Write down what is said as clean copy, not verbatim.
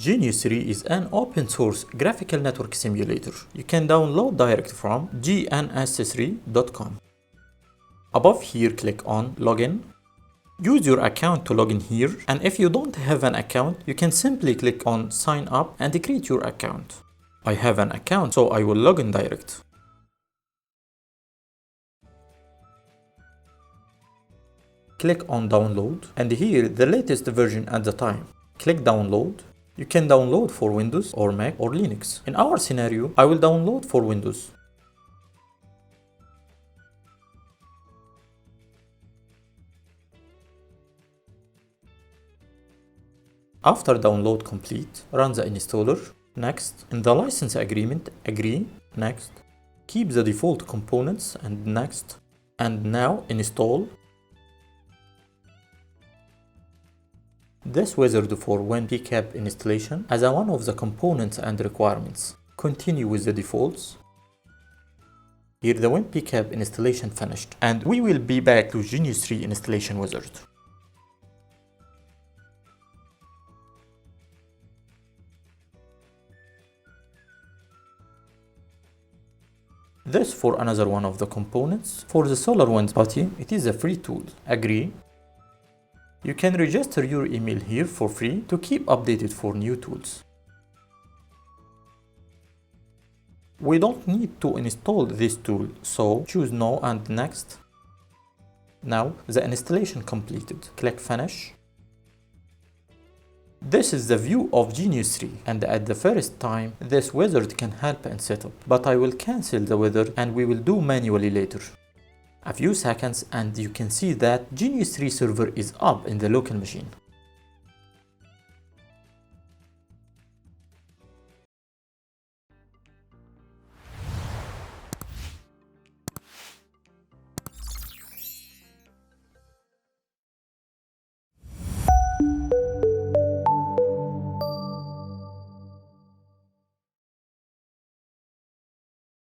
GNS3 is an open source graphical network simulator. You can download direct from GNS3.com. Above here, click on Login. Use your account to log in here, and if you don't have an account, you can simply click on Sign Up and create your account. I have an account, so I will log in direct. Click on Download, and here the latest version at the time. Click Download. You can download for Windows or Mac or Linux. In our scenario, I will download for Windows. After download complete, run the installer. Next. In the license agreement, agree. Next. Keep the default components and next. And now install. This wizard for WinPCAP installation as one of the components and requirements. Continue with the defaults. Here the WinPCAP installation finished, and we will be back to GNS3 installation wizard. This for another one of the components. For the SolarWinds PuTTY, it is a free tool. Agree. You can register your email here for free to keep updated for new tools. We don't need to install this tool, so choose No and Next. Now the installation completed. Click Finish. This is the view of GNS3, and at the first time this wizard can help in setup, but I will cancel the wizard and we will do manually later. A few seconds and you can see that GNS3 server is up in the local machine.